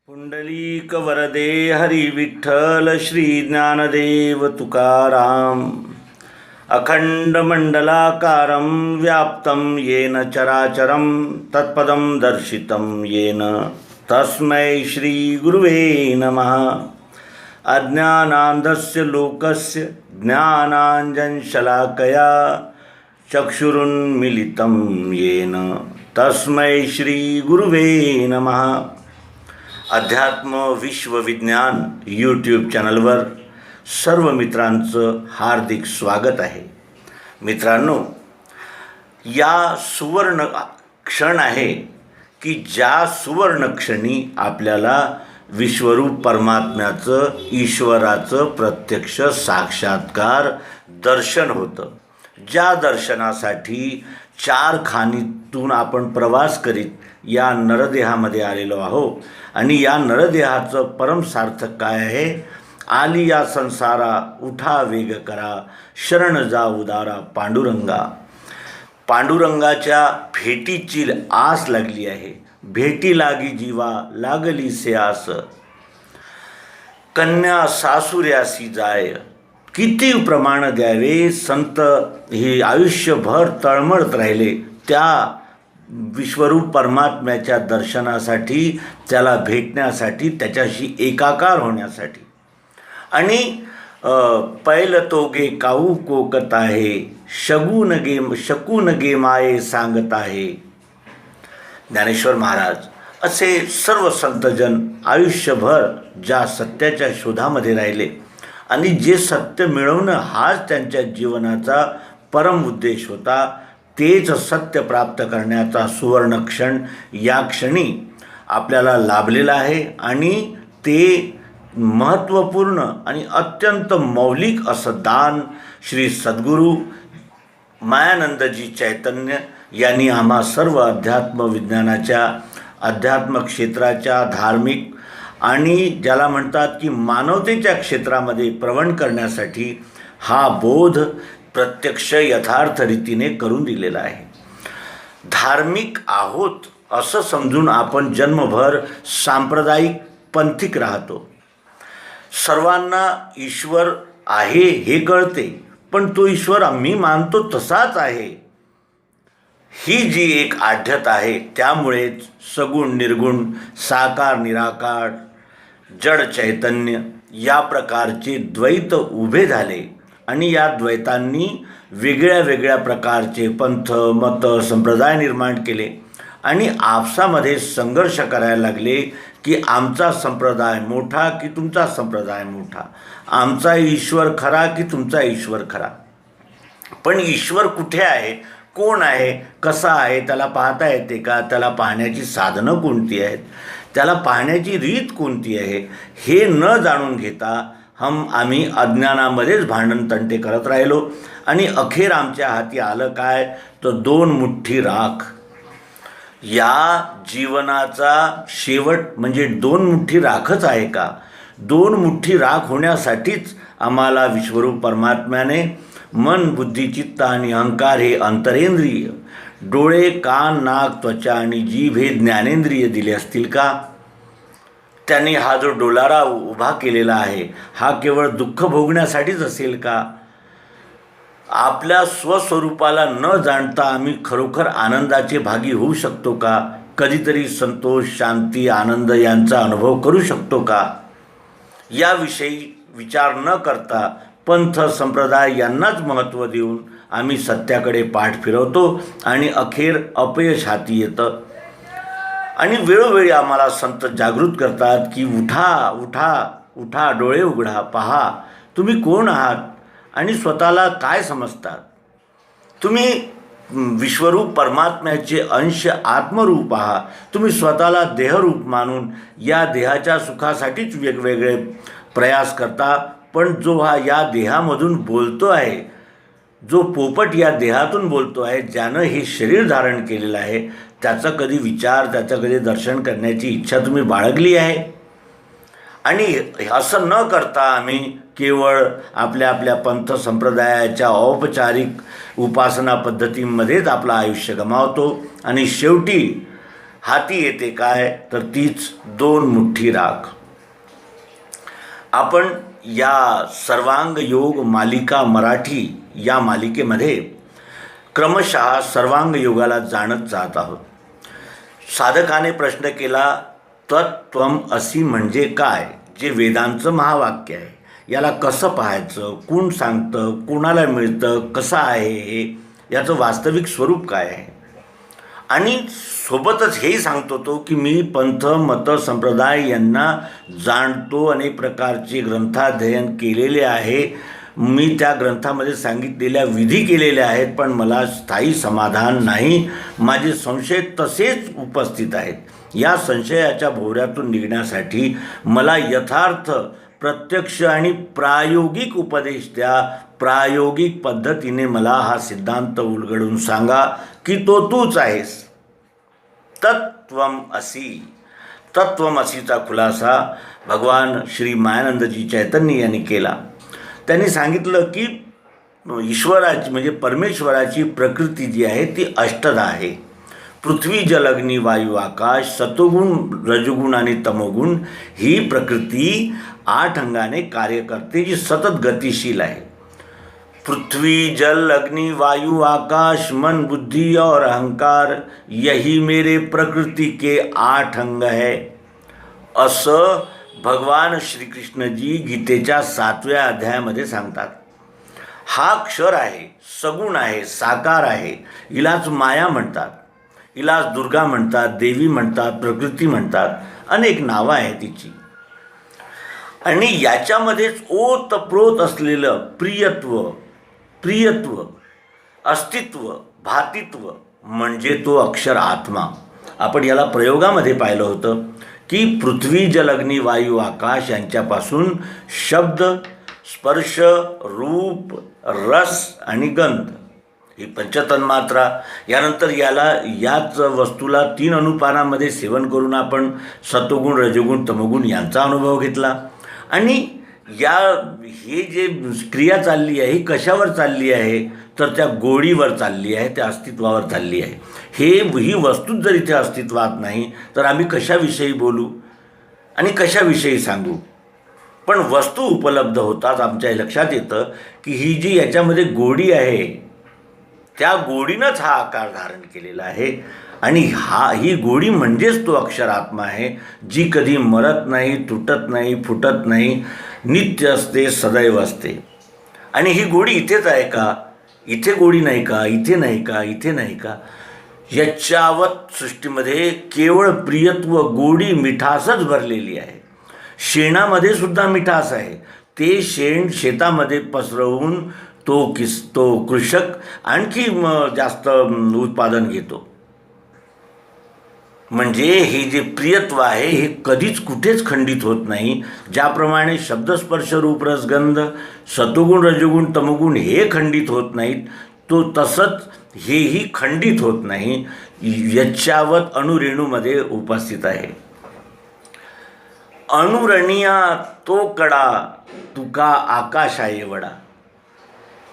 पुंडलीक वरदे हरी विठ्ठल श्री ज्ञानदेव तुकाराम. अखंड मंडलाकारं व्याप्तं येन चराचरं तत्पदं दर्शितं येन तस्मै श्री गुरुवे नमः. अज्ञानान्धस्य लोकस्य ज्ञानाञ्जनशलाकया चक्षुरुन्मीलितं येन तस्मै श्री गुरुवे नमः. अध्यात्म विश्वविज्ञान यूट्यूब चॅनलवर सर्व मित्रांचं हार्दिक स्वागत आहे. मित्रांनो, या सुवर्ण क्षण आहे की ज्या सुवर्ण क्षणी आपल्याला विश्वरूप परमात्म्याचं, ईश्वराचं प्रत्यक्ष साक्षात्कार दर्शन होतं. ज्या दर्शनासाठी 4 खाणीतून आपण प्रवास करीत या नरदेहामध्ये आलेलो आहोत आणि या नरदेहाचं परम सार्थक काय आहे? आली या संसारा उठा वेग करा, शरण जा उदारा पांडुरंगा. पांडुरंगाच्या भेटीची आस लागली आहे. भेटी लागी जीवा लागली से आस, कन्या सासुऱ्यासी जाय, किती प्रमाण द्यावे. संत हे आयुष्यभर तळमळत राहिले त्या विश्वरूप परमात्म्याच्या दर्शनासाठी, त्याला भेटण्यासाठी, त्याच्याशी एकाकार होण्यासाठी. आणि पैल तोगे काऊ कोकत आहे, शकून गे माये सांगत आहे. ज्ञानेश्वर महाराज असे सर्व संतजन आयुष्यभर ज्या सत्याच्या शोधामध्ये राहिले आणि जे सत्य मिळवणं हाच त्यांच्या जीवनाचा परम उद्देश होता, तेच सत्य प्राप्त करण्याचा सुवर्ण क्षण या क्षणी आपल्याला लाभलेला आहे. आणि ते महत्त्वपूर्ण आणि अत्यंत मौलिक असं दान श्री सद्गुरू मायानंदजी चैतन्य यांनी आम्हा सर्व अध्यात्म विज्ञानाच्या, अध्यात्म क्षेत्राच्या, धार्मिक आणि ज्याला म्हणतात की मानवतेच्या क्षेत्रामध्ये प्रवण करण्यासाठी हा बोध प्रत्यक्ष यथार्थ रीतीने करून दिलेला आहे. धार्मिक आहोत असं समजून आपण जन्मभर सांप्रदायिक पंथिक राहतो. सर्वांना ईश्वर आहे हे कळते, पण तो ईश्वर आम्ही मानतो तसाच आहे ही जी एक आढ्यता आहे, त्यामुळेच सगुण निर्गुण, साकार निराकार, जड चैतन्य या प्रकारचे द्वैत उभे झाले. आणि या द्वैतांनी वेगळ्या वेगळ्या प्रकारचे पंथ, मत, संप्रदाय निर्माण केले आणि आपसामध्ये संघर्ष करायला लागले की आमचा संप्रदाय मोठा की तुमचा संप्रदाय मोठा, आमचा ईश्वर खरा की तुमचा ईश्वर खरा. पण ईश्वर कुठे आहे, कोण आहे, कसा आहे, त्याला पाहता येते का, त्याला पाहण्याची साधनं कोणती आहेत, त्याला पाहण्याची रीत कोणती आहे, हे न जाणून घेता आम्ही अज्ञानामध्येच भांडणतंटे करत राहिलो. आणि अखेर आमच्या हाती आलं काय, तर 2 मुठ्ठी राख. या जीवनाचा शेवट म्हणजे 2 मुठ्ठी राखच आहे का? 2 मुठ्ठी राख होण्यासाठीच आम्हाला विश्वरूप परमात्म्याने मन, बुद्धी, चित्त आणि अहंकार हे अंतरेंद्रिय, डोळे, कान, नाक, त्वचा आणि जीभ हे ज्ञानेंद्रिय दिले असतील का? त्यांनी हा जो डोलारा उभा केलेला आहे हा केवळ दुःख भोगण्यासाठीच असेल का? आपल्या स्वस्वरूपाला न जाणता आम्ही खरोखर आनंदाचे भागी होऊ शकतो का? कधीतरी संतोष, शांती, आनंद यांचा अनुभव करू शकतो का? याविषयी विचार न करता पंथ, संप्रदाय यांनाच महत्त्व देऊन आम्ही सत्याकडे पाठ फिरवतो आणि अखेर अपयश हाती येतं. आणि वेळोवेळी आम्हाला संत जागृत करतात की उठा उठा उठा, डोळे उघडा, पहा तुम्ही कोण आहात आणि स्वतःला काय समजतात. तुम्ही विश्वरूप परमात्म्याचे अंश आत्मरूप आहात. तुम्ही स्वतःला देहरूप मानून या देहाच्या सुखासाठीच वेगवेगळे प्रयास करता. पण जो या देहामधून बोलतो आहे, जो पोपट या देहातून बोलतो आहे, ज्यानं हे शरीर धारण केलेलं आहे, त्याचा कधी विचार, त्याचं कधी दर्शन करण्याची इच्छा तुम्ही बाळगली आहे? आणि असं न करता आम्ही केवळ आपल्या आपल्या पंथ संप्रदायाच्या औपचारिक उपासना पद्धतींमध्येच आपलं आयुष्य गमावतो आणि शेवटी हाती येते काय, तर तीच 2 मुठ्ठी राख. आपण या सर्वांग योग मालिका मराठी या मालिकेमध्ये क्रमशः सर्वांग योगाला जाणत जात आहोत. साधकाने प्रश्न केला, तत्त्वम असी म्हणजे काय, जे वेदांचं महावाक्य आहे, याला कसं पाहायचं, कोण सांगतं, कोणाला मिळतं, कसं आहे हे, याचं वास्तविक स्वरूप काय आहे. आणि सोबतच हेही सांगतो तो की मी पंथ मत संप्रदाय यांना जाणतो, अनेक प्रकारचे ग्रंथाध्ययन केलेले आहे, मी त्या ग्रंथामध्ये सांगितलेल्या विधी केलेल्या आहेत, पण मला स्थायी समाधान नाही, माझे संशय तसेच उपस्थित आहेत. या संशयाच्या भोवऱ्यातून निघण्यासाठी मला यथार्थ प्रत्यक्ष आणि प्रायोगिक उपदेश द्या. प्रायोगिक पद्धतीने मला हा सिद्धांत उलगडून सांगा की तो तूच आहेस. तत्त्वम असी. तत्त्वम असीचा खुलासा भगवान श्री मायानंदजी चैतन्य यांनी केला. त्यांनी सांगितलं की ईश्वराची म्हणजे परमेश्वराची प्रकृती जी आहे ती अष्टधा आहे. पृथ्वी जल अग्नी वायू आकाश, सतोगुण रजोगुण आणि तमोगुण ही प्रकृती 8 अंगाने कार्य करते, जी सतत गतिशील आहे. पृथ्वी जल अग्नि वायु आकाश मन बुद्धि और अहंकार यही मेरे प्रकृति के 8 अंग है, असं भगवान श्रीकृष्णजी गीतेच्या 7व्या अध्यायामध्ये सांगतात. हा क्षर आहे, सगुण आहे, साकार आहे. हिलाच माया म्हणतात, हिलाच दुर्गा म्हणतात, देवी म्हणतात, प्रकृती म्हणतात, अनेक नावं आहेत तिची. आणि याच्यामध्येच ओतप्रोत असलेलं प्रियत्व, अस्तित्व, भातित्व म्हणजे तो अक्षर आत्मा. आपण याला प्रयोगामध्ये पाहिलं होतं की पृथ्वी जल अग्नी वायू आकाश यांच्यापासून शब्द, स्पर्श, रूप, रस आणि गंध ही पंचतन्मात्रा, यानंतर याच वस्तूला 3 अनुपानामध्ये सेवन करून आपण सत्वगुण रजोगुण तमोगुण यांचा अनुभव घेतला. आणि हे जे क्रिया चालली आहे ही कशावर चालली आहे, तर त्या गोडीवर चालली आहे, त्या अस्तित्वावर चालली आहे. ही वस्तूच जर इथे अस्तित्वात नाही तर आम्ही कशाविषयी बोलू आणि कशाविषयी सांगू. पण वस्तू उपलब्ध होताच आमच्या लक्षात येतं की ही जी याच्यामध्ये गोडी आहे त्या गोडीनंच हा आकार धारण केलेला आहे. आणि ही गोडी म्हणजेच तो अक्षर आत्मा आहे, जी कधी मरत नाही, तुटत नाही, फुटत नाही, नित्य असते, सदैव असते. आणि ही गोडी इथेच आहे का, इथे गोडी नाही का, इथे नाही का, इथे नाही का, याच्यावत सृष्टीमध्ये केवळ प्रियत्व, गोडी, मिठासच भरलेली आहे. शेणामध्ये सुद्धा मिठास आहे. ते शेण शेतामध्ये पसरवून तो कृषक आणखी जास्त उत्पादन घेतो. म्हणजे हे जे प्रियत्व आहे हे कधीच कुठेच खंडित होत नाही. ज्याप्रमाणे शब्दस्पर्श रूपरस गंध, सतोगुण रजोगुण तमोगुण हे खंडित होत नाहीत, तो तसंच हेही खंडित होत नाही, यच्चावत अणुरेणूमध्ये उपस्थित आहे. अणुरणिया तो कडा तुका आकाशा एवढा,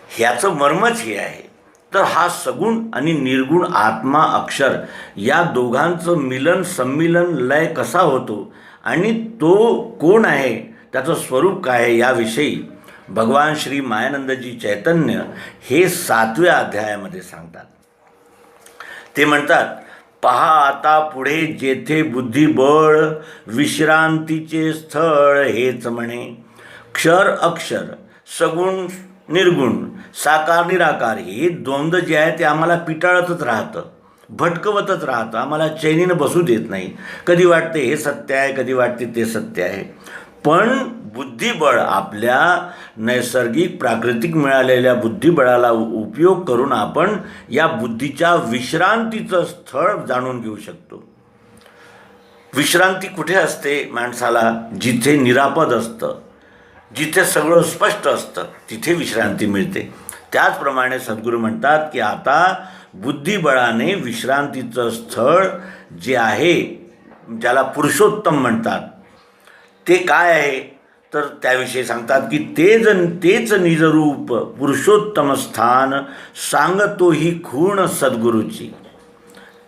ह्याचं मर्मच हे आहे. तर हा सगुण आणि निर्गुण आत्मा अक्षर या दोघांचं मिलन सम्मिलन लय कसा होतो आणि तो कोण आहे, त्याचं स्वरूप काय आहे, याविषयी भगवान श्री मायानंदजी चैतन्य हे 7व्या अध्यायामध्ये सांगतात. ते म्हणतात, पहा आता पुढे जेथे बुद्धिबळ विश्रांतीचे स्थळ हेच म्हणे. क्षर अक्षर, सगुण निर्गुण, साकार निराकार हे द्वंद्व जे आहे ते आम्हाला पिटाळतच राहतं, भटकवतच राहतं, आम्हाला चैनीनं बसू देत नाही. कधी वाटते हे सत्य आहे, कधी वाटते ते सत्य आहे. पण बुद्धिबळ, आपल्या नैसर्गिक प्राकृतिक मिळालेल्या बुद्धिबळाला उपयोग करून आपण या बुद्धीच्या विश्रांतीचं स्थळ जाणून घेऊ शकतो. विश्रांती कुठे असते माणसाला? जिथे निरापद असतं, जिथे सगळं स्पष्ट असतं, तिथे विश्रांती मिळते. त्याचप्रमाणे सद्गुरू म्हणतात की आता बुद्धिबळाने विश्रांतीचं स्थळ जे आहे, ज्याला पुरुषोत्तम म्हणतात, ते काय आहे, तर त्याविषयी सांगतात की तेच निजरूप पुरुषोत्तम स्थान सांगतो ही खूण सद्गुरूची.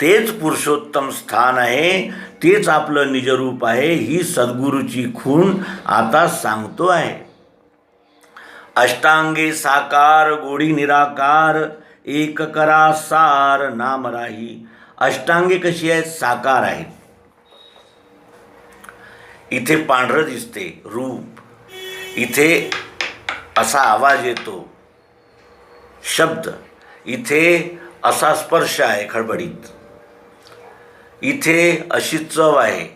तेच पुरुषोत्तम स्थान आहे, तेच आपलं निजरूप आहे, ही सद्गुरूची खूण आता सांगतो आहे. अष्टांगे साकार गोडी निराकार, एक करा सार नाम राही. अष्टांगे कशी आहेत? साकार आहेत. इथे पांढरं दिसते रूप, इथे असा आवाज येतो शब्द, इथे असा स्पर्श आहे खडबडीत, इथे अशी चव आहे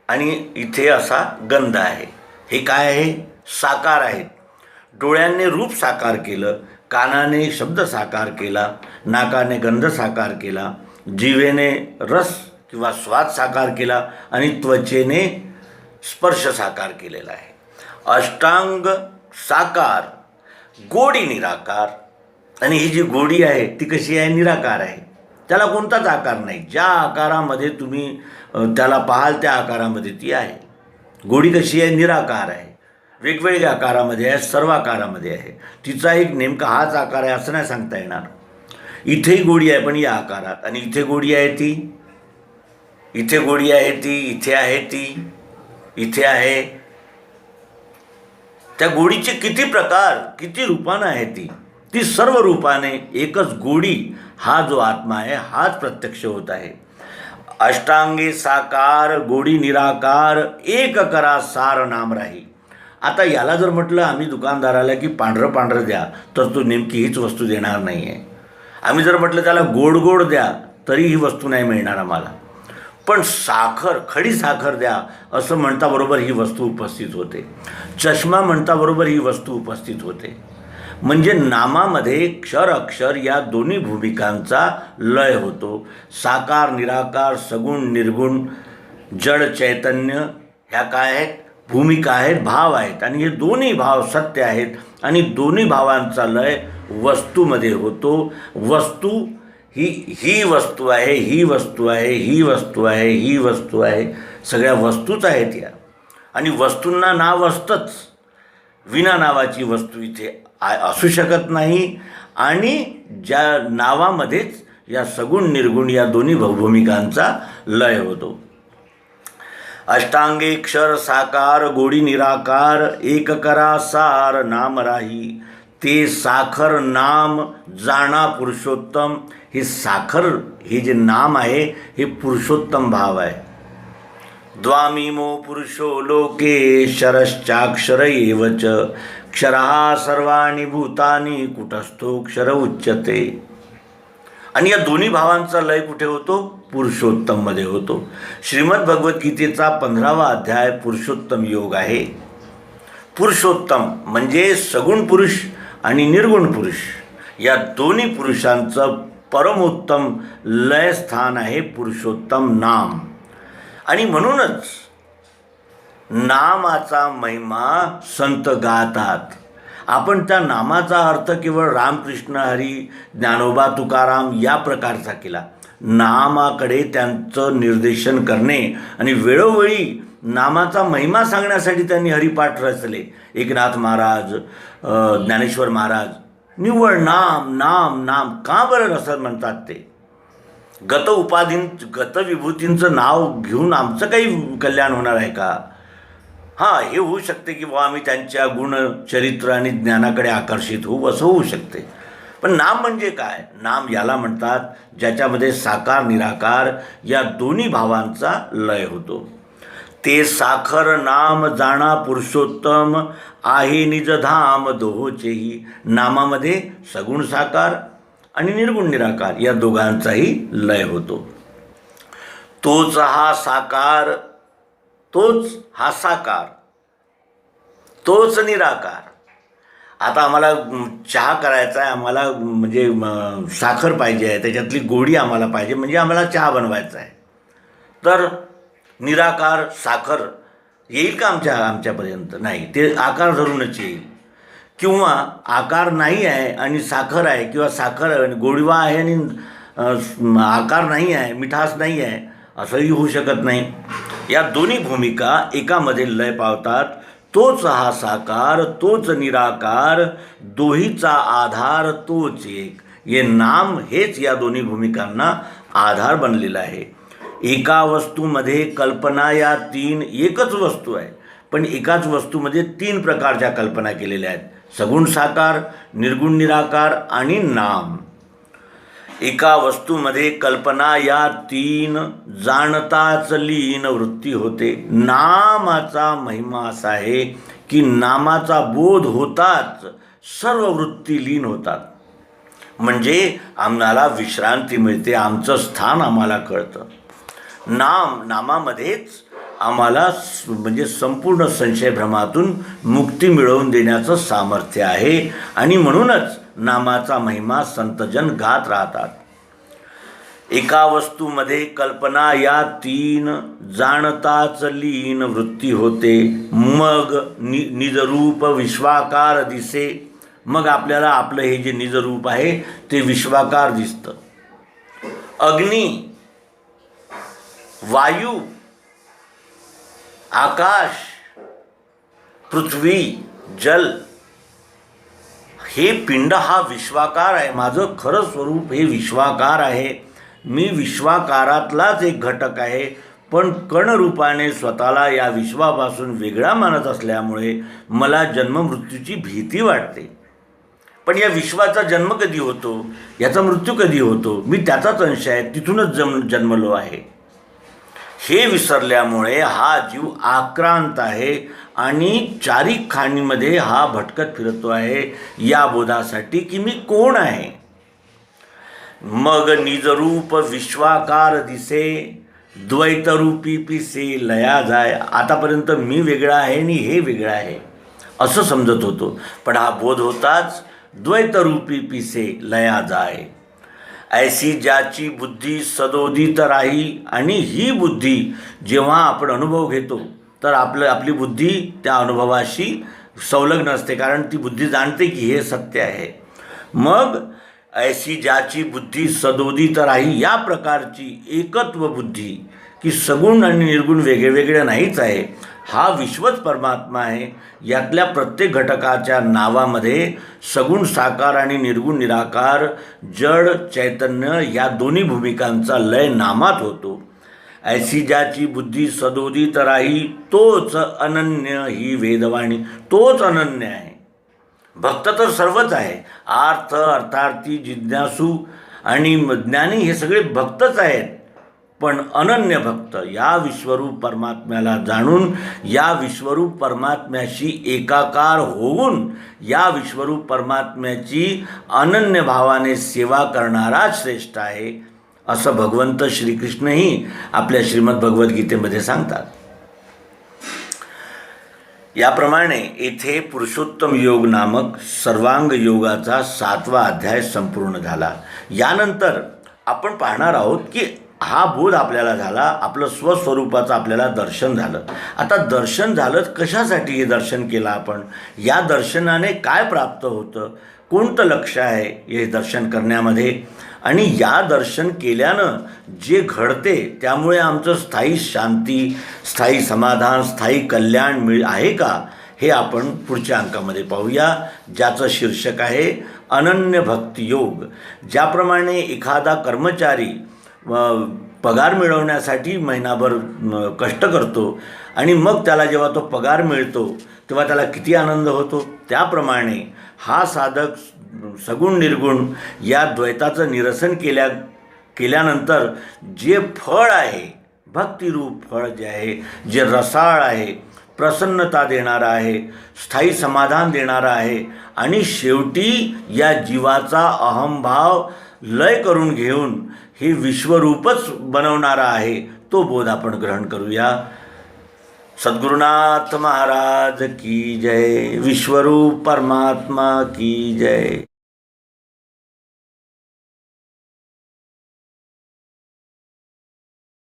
आणि इथे असा गंध आहे. हे काय आहे? साकार आहेत. डोळ्यांनी रूप साकार केलं, कानाने शब्द साकार केला, नाकाने गंध साकार केला, जिभेने रस किंवा स्वाद साकार केला आणि त्वचेने स्पर्श साकार केलेला आहे. अष्टांग साकार, गोडी निराकार. आणि ही जी गोडी आहे ती कशी आहे? निराकार आहे. त्याला कोणताच आकार नाही. ज्या आकारामध्ये तुम्ही त्याला पाहाल त्या आकारामध्ये ती आहे. गोडी कशी आहे? निराकार आहे. वेगवेगळ्या आकारामध्ये आहे, सर्व आकारामध्ये आहे. तिचा एक नेमका हाच आकार आहे असं नाही सांगता येणार. इथेही गोडी आहे पण या आकारात, आणि इथे गोडी आहे ती, इथे गोडी आहे ती, इथे आहे ती, इथे आहे. त्या गोडीचे किती प्रकार, किती रूपानं आहे ती सर्व रूपाने एकच गोडी हा जो आत्मा आहे हाच प्रत्यक्ष होत आहे. अष्टांगे साकार गोडी निराकार, एक करा सार नाम राही. आता याला जर म्हटलं आम्ही दुकानदाराला की पांढरं पांढरं द्या, तर तो नेमकी हीच वस्तू देणार नाही आहे. आम्ही जर म्हटलं त्याला गोड गोड द्या, तरी ही वस्तू नाही मिळणार आम्हाला. पण साखर, खडी साखर द्या असं म्हणताबरोबर ही वस्तू उपस्थित होते. चष्मा म्हणताबरोबर ही वस्तू उपस्थित होते. म्हणजे नामामध्ये क्षर अक्षर या दोन्ही भूमिकांचा लय होतो. साकार निराकार, सगुण निर्गुण, जड चैतन्य ह्या काय आहेत? भूमिका आहेत, भाव आहेत. आणि हे दोन्ही भाव सत्य आहेत आणि दोन्ही भावांचा लय वस्तूमध्ये होतो. वस्तू ही वस्तू आहे, ही वस्तू आहे, ही वस्तू आहे, ही वस्तू आहे, सगळ्या वस्तूच आहेत या. आणि वस्तूंना नाव असतंच. विना नावाची वस्तू इथे असू शकत नाही. आणि ज्या नावामध्येच या सगुण निर्गुण या दोन्ही भूमिकांचा लय होतो. अष्टांगे क्षर साकार गोडी निराकार, एक करा सार नाम राही. ते साखर नाम जाणा पुरुषोत्तम. हे साखर, हे जे नाम आहे हे पुरुषोत्तम भाव आहे. द्वामिमो पुरुषो लोके शरश्चाक्षर एवच, क्षरहा सर्वाणि भूतानि कुटस्थो क्षर उच्यते. आणि या दोन्ही भावांचा लय कुठे होतो? पुरुषोत्तममध्ये होतो. श्रीमद भगवद्गीतेचा 15वा अध्याय पुरुषोत्तम योग आहे. पुरुषोत्तम म्हणजे सगुण पुरुष आणि निर्गुण पुरुष या दोन्ही पुरुषांचं परमोत्तम लय स्थान आहे पुरुषोत्तम नाम. आणि म्हणूनच नामाचा महिमा संत गातात. आपण त्या नामाचा अर्थ केवळ रामकृष्ण हरी, ज्ञानोबा तुकाराम या प्रकारचा केला. नामाकडे त्यांचं निर्देशन करणे आणि वेळोवेळी नामाचा महिमा सांगण्यासाठी त्यांनी हरिपाठ रचले. एकनाथ महाराज, ज्ञानेश्वर महाराज निव्वळ नाम नाम नाम. का बरं असं म्हणतात ते? गत विभूतींचं नाव घेऊन आमचं काही कल्याण होणार आहे का? हां, हे होऊ शकते की आम्ही त्यांच्या गुण चरित्र आणि ज्ञानाकडे आकर्षित होऊ, असं होऊ शकते. पण नाम म्हणजे काय? नाम याला म्हणतात ज्याच्यामध्ये साकार निराकार या दोन्ही भावांचा लय होतो. ते साखर नाम जाणा पुरुषोत्तम, आहे निज धाम दोहोचेही. नामामध्ये सगुण साकार आणि निर्गुण निराकार या दोघांचाही लय होतो. तोच हा साकार, तोच हा साकार, तोच निराकार. आता आम्हाला चहा करायचा आहे, आम्हाला म्हणजे साखर पाहिजे आहे, त्याच्यातली गोडी आम्हाला पाहिजे, म्हणजे आम्हाला चहा बनवायचा आहे. तर निराकार साखर येईल का आमच्यापर्यंत? नाही, ते आकार धरूनच येईल. किंवा आकार नाही आहे आणि साखर आहे, किंवा साखर गोडवा आहे आणि आकार नाही आहे, मिठास नाही आहे, असंही होऊ शकत नाही. या दोन्ही भूमिका एकामध्ये लय पावतात. तोच हा साकार, तोच निराकार, दोहीचा आधार तोच एक. हे नाम हेच या दोन्ही भूमिकांना आधार बनलेला आहे. एका वस्तूमध्ये कल्पना या तीन, एकच वस्तू आहे पण एकाच वस्तूमध्ये तीन प्रकारच्या कल्पना केलेल्या आहेत: सगुण साकार, निर्गुण निराकार आणि नाम. एका वस्तूमध्ये कल्पना या तीन, जाणताच लीन वृत्ती होते. नामाचा महिमा असा आहे की नामाचा बोध होताच सर्व वृत्ती लीन होतात. म्हणजे आम्हाला विश्रांती मिळते, आमचं स्थान आम्हाला कळतं. नामामध्येच आम्हाला म्हणजे संपूर्ण संशयभ्रमातून मुक्ती मिळवून देण्याचं सामर्थ्य आहे आणि म्हणूनच नामाचा महिमा संतजन गात राहतात. एका वस्तूमध्ये कल्पना या तीन, जाणताच लीन वृत्ती होते. मग निजरूप विश्वाकार दिसे. मग आपल्याला आपलं हे जे निजरूप आहे ते विश्वाकार दिसतं. अग्नी, वायू, आकाश, पृथ्वी, जल हे पिंड हा विश्वाकार आहे. माझं खरं स्वरूप हे विश्वाकार आहे. मी विश्वाकारातलाच एक घटक आहे, पण कणरूपाने स्वतःला या विश्वापासून वेगळा मानत असल्यामुळे मला जन्ममृत्यूची भीती वाटते. पण या विश्वाचा जन्म कधी होतो, याचा मृत्यू कधी होतो, मी त्याचाच अंश आहे, तिथूनच जन्मलो आहे हे विसरल्यामुळे हा जीव आक्रांत आहे आणि चारी खाणीमध्ये हा भटकत फिरतो आहे या बोधासाठी की मी कोण आहे. मग निजरूप विश्वाकार दिसे, द्वैतरूपी पिसे लया जाय. आतापर्यंत मी वेगळा आहे आणि हे वेगळं आहे असं समजत होतो, पण हा बोध होताच द्वैतरूपी पिसे लया जाय. ऐसी ज्याची बुद्धी सदोदित राही. आणि ही बुद्धी जेव्हा आपण अनुभव घेतो तर आपली बुद्धी त्या अनुभवाशी संलग्न असते, कारण ती बुद्धी जाणते की हे सत्य आहे. मग ऐसी ज्याची बुद्धी सदोदित राही, या प्रकारची एकत्व बुद्धी की सगुण आणि निर्गुण वेगळे नाहीच आहे, हा विश्वच परमात्मा आहे. यातल्या प्रत्येक घटकाच्या नावामध्ये सगुण साकार आणि निर्गुण निराकार, जड चैतन्य या दोन्ही भूमिकांचा लय नामात होतो. ऐसी ज्याची बुद्धी सदोदित राही, तोच अनन्य ही वेदवाणी. तोच अनन्य आहे. भक्त तर सर्वच आहे. आर्थ, अर्थार्थी, जिज्ञासू आणि ज्ञानी हे सगळे भक्तच आहेत. पण अनन्य भक्त या विश्वरूप परमात्म्याला जाणून, या विश्वरूप परमात्म्याशी एकाकार होऊन, या विश्वरूप परमात्म्याची अनन्य भावाने सेवा करणारा श्रेष्ठ आहे असं भगवंत श्रीकृष्णही आपल्या श्रीमद भगवद्गीतेमध्ये सांगतात. याप्रमाणे येथे पुरुषोत्तम योग नामक सर्वांग योगाचा 7वा अध्याय संपूर्ण झाला. यानंतर आपण पाहणार आहोत की हा बोध आपल्याला झाला, आपलं स्वस्वरूपाचं आपल्याला दर्शन झालं. आता दर्शन झालं, कशासाठी हे दर्शन केलं आपण, या दर्शनाने काय प्राप्त होतं, कोणतं लक्ष आहे हे दर्शन करण्यामध्ये, आणि या दर्शन केल्यानं जे घडते त्यामुळे आमचं स्थायी शांती, स्थायी समाधान, स्थायी कल्याण आहे का, हे आपण पुढच्या अंकामध्ये पाहूया, ज्याचं शीर्षक आहे अनन्य भक्ती योग. ज्याप्रमाणे एखादा कर्मचारी पगार मिळवण्यासाठी महिनाभर कष्ट करतो आणि मग त्याला जेव्हा तो पगार मिळतो तेव्हा त्याला किती आनंद होतो, त्याप्रमाणे हा साधक सगुण निर्गुण या द्वैताचं निरसन केल्यानंतर जे फळ आहे, भक्तिरूप फळ जे आहे, जे रसाळ आहे, प्रसन्नता देणारा आहे, स्थायी समाधान देणारा आहे आणि शेवटी या जीवाचा अहंभाव लय करून घेऊन हे विश्वरूपच बनवणारा आहे, तो बोध आपण ग्रहण करूया. सद्गुरुनाथ महाराज की जय. विश्वरूप परमात्मा की जय.